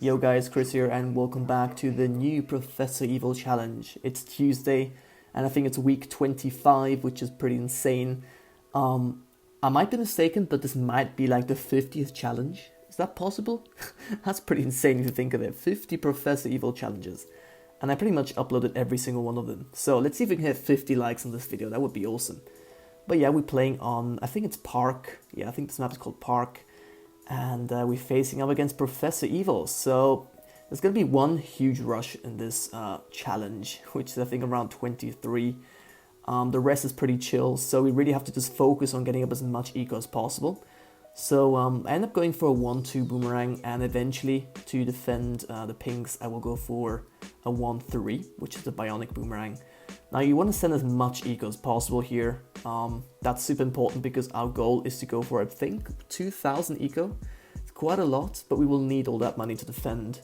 Yo guys, Chris here and welcome back to the new Professor Evil challenge. It's Tuesday and I think it's week 25, which is pretty insane. I might be mistaken, but this might be like the 50th challenge. Is that possible? That's pretty insane if you think of it. 50 Professor Evil challenges. And I pretty much uploaded every single one of them. So let's see if we can hit 50 likes on this video. That would be awesome. But yeah, we're playing on, I think it's Park. Yeah, I think this map is called Park. And we're facing up against Professor Evil. So there's going to be one huge rush in this challenge, which is I think around 23. The rest is pretty chill, so we really have to just focus on getting up as much eco as possible. So I end up going for a 1-2 boomerang, and eventually to defend the pinks I will go for a 1-3, which is the bionic boomerang. Now you want to send as much eco as possible here. That's super important because our goal is to go for, I think, 2,000 eco. It's quite a lot, but we will need all that money to defend.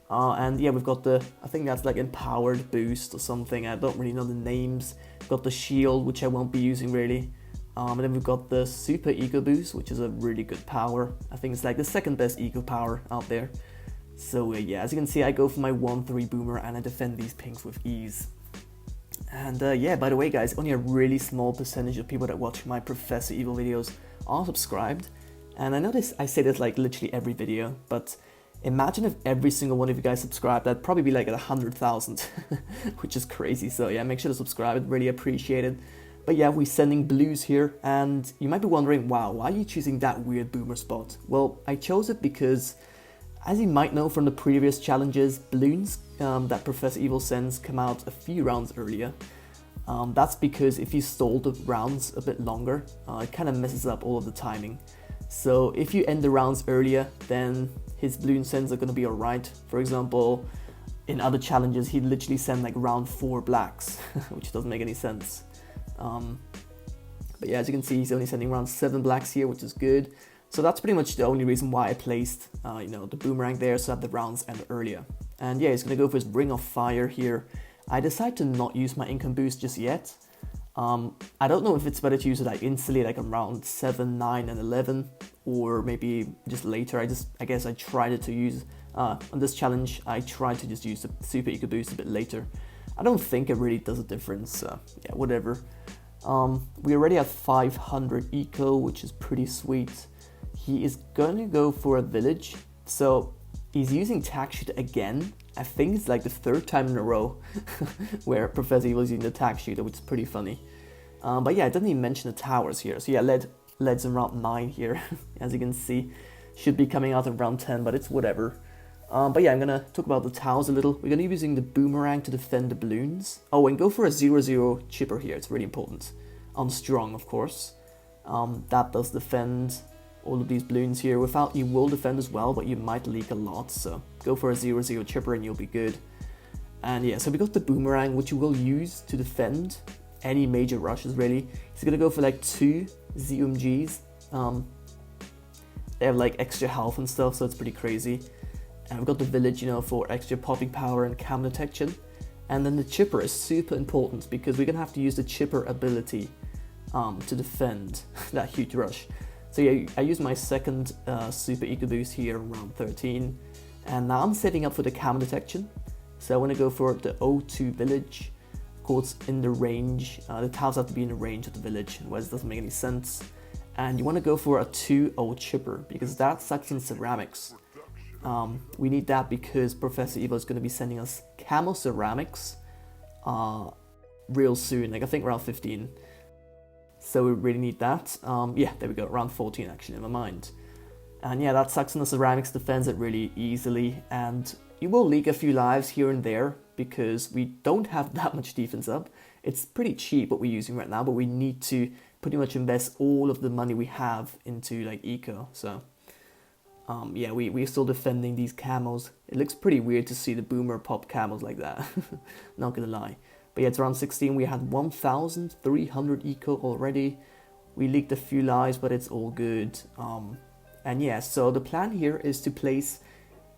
And yeah, we've got the, I think that's like empowered boost or something. I don't really know the names. We've got the shield, which I won't be using really. And then we've got the super eco boost, which is a really good power. I think it's like the second best eco power out there. So yeah, as you can see, I go for my 1-3 boomer and I defend these pinks with ease. And yeah, by the way guys, only a really small percentage of people that watch my Professor Evil videos are subscribed. And I know I say this like literally every video, but imagine if every single one of you guys subscribed. That'd probably be like at 100,000, which is crazy. So yeah, make sure to subscribe, I'd really appreciate it. But yeah, we're sending blues here, and you might be wondering, wow, why are you choosing that weird boomer spot? Well, I chose it because, as you might know from the previous challenges, balloons that Professor Evil sends come out a few rounds earlier. That's because if you stall the rounds a bit longer, it kind of messes up all of the timing. So if you end the rounds earlier, then his balloon sends are going to be alright. For example, in other challenges, he'd literally send like round 4 blacks, which doesn't make any sense. But yeah, as you can see, he's only sending around 7 blacks here, which is good. So that's pretty much the only reason why I placed, the boomerang there, so that the rounds end earlier. And yeah, he's gonna go for his Ring of Fire here. I decided to not use my income boost just yet. I don't know if it's better to use it like instantly, like around 7, 9, and 11, or maybe just later. I guess I tried to use on this challenge. I tried to just use the super eco boost a bit later. I don't think it really does a difference. Yeah, whatever. We already have 500 eco, which is pretty sweet. He is going to go for a village, so he's using tack shooter again. I think it's like the 3rd time in a row where Professor Evil is using the tack shooter, which is pretty funny. But yeah, it doesn't even mention the towers here. So yeah, lead's in round 9 here, as you can see. Should be coming out in round 10, but it's whatever. But yeah, I'm gonna talk about the towers a little. We're gonna be using the boomerang to defend the balloons. Oh, and go for a 0-0 chipper here. It's really important. On strong, of course. That does defend all of these balloons here. Without, you will defend as well, but you might leak a lot. So go for a 0-0 chipper and you'll be good. And yeah, so we got the boomerang, which you will use to defend any major rushes, really. He's gonna go for like 2 ZUMGs. They have like extra health and stuff, so it's pretty crazy. And we've got the village, for extra popping power and cam detection. And then the chipper is super important because we're gonna have to use the chipper ability to defend that huge rush. So yeah, I use my second super eco boost here around 13. And now I'm setting up for the cam detection. So I want to go for the O2 village. Of course, in the range, the towers have to be in the range of the village, otherwise it doesn't make any sense. And you want to go for a 2-0 chipper because that sucks in ceramics. We need that because Professor Evil is going to be sending us camo ceramics real soon, like I think around 15. So we really need that. Yeah, there we go, around 14 actually, never mind. And yeah, that sucks in the ceramics, defends it really easily, and you will leak a few lives here and there because we don't have that much defense up. It's pretty cheap what we're using right now, but we need to pretty much invest all of the money we have into like eco, so yeah, we're still defending these camos. It looks pretty weird to see the boomer pop camos like that, not gonna lie. But yeah, it's around 16, we had 1,300 eco already. We leaked a few lives, but it's all good. And yeah, so the plan here is to place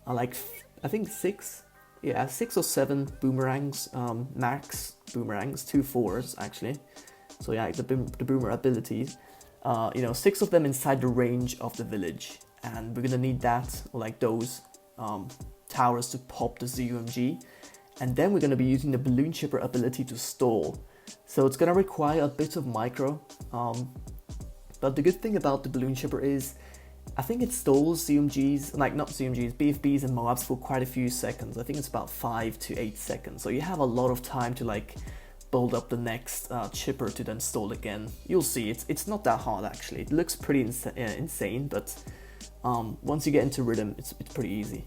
like, I think 6 or 7 boomerangs, max boomerangs, 2 4s actually. So yeah, the boomer abilities. 6 of them inside the range of the village. And we're gonna need that, or like those, towers to pop the ZUMG. And then we're going to be using the balloon chipper ability to stall. So it's going to require a bit of micro. But the good thing about the balloon chipper is, I think it stalls ZUMGs, like not ZUMGs, BFBs and MOABs for quite a few seconds. I think it's about 5 to 8 seconds. So you have a lot of time to like build up the next chipper to then stall again. You'll see, it's not that hard actually. It looks pretty insane, but once you get into rhythm, it's pretty easy.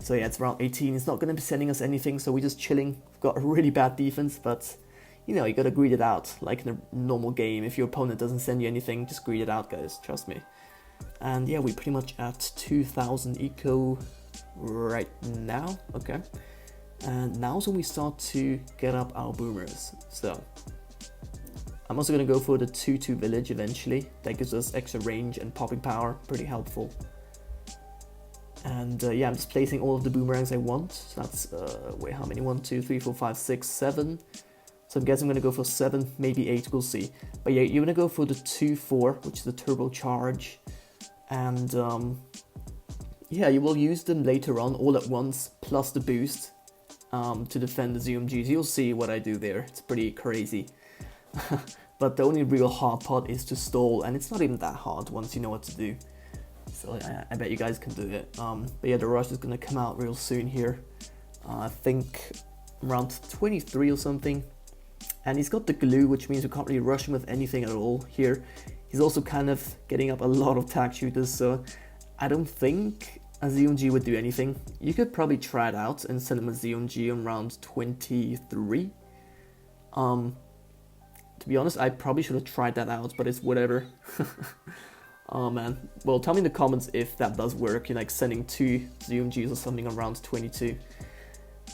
So yeah, it's around 18. It's not going to be sending us anything, so we're just chilling. We've got a really bad defense, but you know, you got to greed it out like in a normal game. If your opponent doesn't send you anything, just greed it out, guys. Trust me. And yeah, we're pretty much at 2000 eco right now. Okay. And now's when we start to get up our boomers. So I'm also going to go for the 2-2 village eventually. That gives us extra range and popping power. Pretty helpful. And yeah, I'm just placing all of the boomerangs I want. So that's, wait, how many? 1, 2, 3, 4, 5, 6, 7. So I'm guessing I'm going to go for 7, maybe 8, we'll see. But yeah, you're going to go for the 2-4, which is the turbocharge. And yeah, you will use them later on all at once, plus the boost to defend the ZUMGs. You'll see what I do there. It's pretty crazy. But the only real hard part is to stall, and it's not even that hard once you know what to do. So I bet you guys can do it. But yeah, the rush is going to come out real soon here. I think around 23 or something. And he's got the glue, which means we can't really rush him with anything at all here. He's also kind of getting up a lot of tag shooters, so I don't think a ZUMG would do anything. You could probably try it out and send him a ZUMG on round 23. To be honest, I probably should have tried that out, but it's whatever. Oh man. Well, tell me in the comments if that does work, you know, like sending 2 ZUMGs or something on round 22.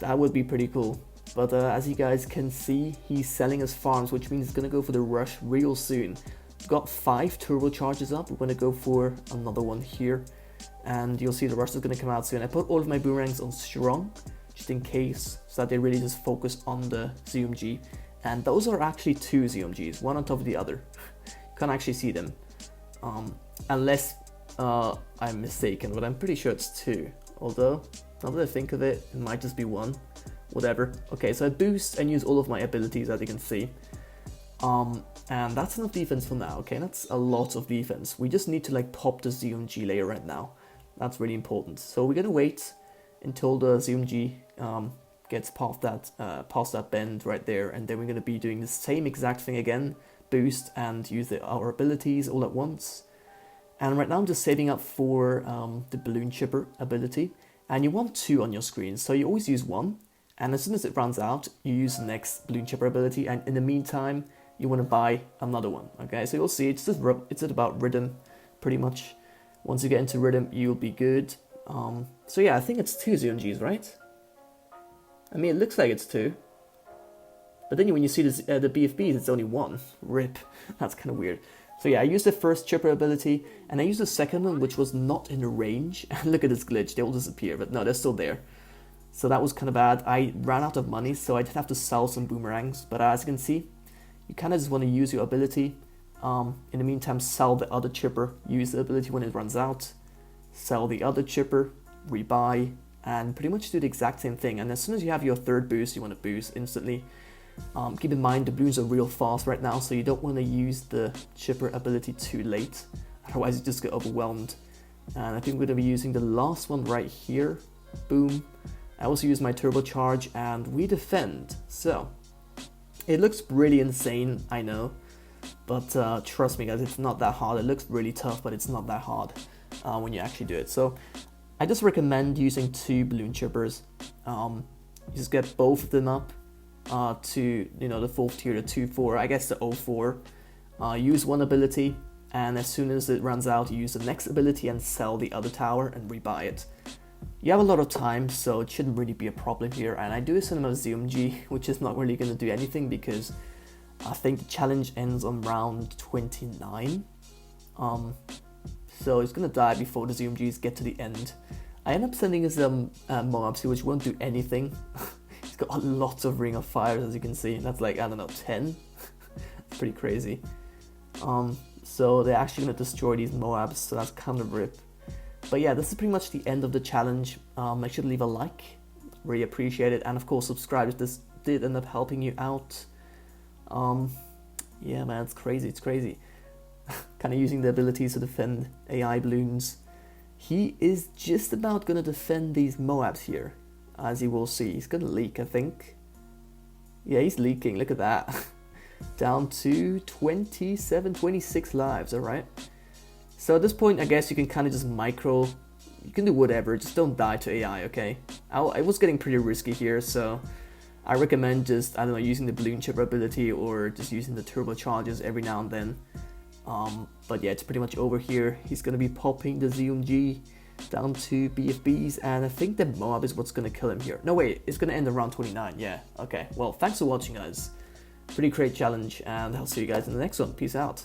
That would be pretty cool. But as you guys can see, he's selling his farms, which means he's going to go for the rush real soon. We've got 5 turbocharges up. We're going to go for another one here. And you'll see the rush is going to come out soon. I put all of my boomerangs on strong, just in case, so that they really just focus on the ZUMG. And those are actually 2 ZUMGs, one on top of the other. You can't actually see them. Unless I'm mistaken, but I'm pretty sure it's 2. Although, now that I think of it, it might just be 1. Whatever. Okay, so I boost and use all of my abilities, as you can see. And that's enough defense for now, okay? That's a lot of defense. We just need to like pop the ZUMG layer right now. That's really important. So we're gonna wait until the ZUMG gets past that bend right there, and then we're gonna be doing the same exact thing again. Boost and use our abilities all at once. And right now I'm just saving up for the balloon chipper ability, and you want 2 on your screen, so you always use 1, and as soon as it runs out you use the next balloon chipper ability, and in the meantime you want to buy another one. Okay, so you'll see it's about rhythm pretty much. Once you get into rhythm you'll be good. So yeah, I think it's 2 ZUMGs, right? I mean, it looks like it's 2. But then when you see the BFBs, it's only 1. Rip. That's kind of weird. So yeah, I used the first chipper ability, and I used the second one, which was not in range. Look at this glitch, they all disappear, but no, they're still there. So that was kind of bad. I ran out of money, so I did have to sell some boomerangs. But as you can see, you kind of just want to use your ability. In the meantime, sell the other chipper, use the ability when it runs out, sell the other chipper, rebuy, and pretty much do the exact same thing. And as soon as you have your third boost, you want to boost instantly. Keep in mind the balloons are real fast right now, so you don't want to use the chipper ability too late, otherwise you just get overwhelmed. And I think we're going to be using the last one right here. Boom. I also use my turbocharge, and we defend. So it looks really insane, I know, but trust me guys, it's not that hard. It looks really tough, but it's not that hard when you actually do it. So I just recommend using 2 balloon chippers. You just get both of them up to, you know, the 4th tier, the 2-4, I guess the 0-4. Use one ability, and as soon as it runs out, you use the next ability and sell the other tower and rebuy it. You have a lot of time, so it shouldn't really be a problem here. And I do send him a ZUMG, which is not really going to do anything because I think the challenge ends on round 29. So he's going to die before the ZUMGs get to the end. I end up sending his mobs, which won't do anything. He's got a lot of Ring of Fires, as you can see. That's like, I don't know, 10? It's pretty crazy. So they're actually going to destroy these Moabs, so that's kind of rip. But yeah, this is pretty much the end of the challenge. Make sure to leave a like, really appreciate it, and of course subscribe if this did end up helping you out. Yeah man, it's crazy, it's crazy. Kind of using the abilities to defend AI balloons. He is just about gonna defend these Moabs here, as you will see. He's gonna leak, I think. Yeah, he's leaking, look at that. Down to 27, 26 lives, alright. So at this point, I guess you can kind of just micro, you can do whatever, just don't die to AI, okay? I was getting pretty risky here, so I recommend just, I don't know, using the balloon chipper ability or just using the turbochargers every now and then. But yeah, it's pretty much over here. He's going to be popping the ZMG down to BFBs, and I think the Moab is what's going to kill him here. No wait, it's going to end around 29, yeah, okay. Well, thanks for watching guys. Pretty great challenge, and I'll see you guys in the next one. Peace out.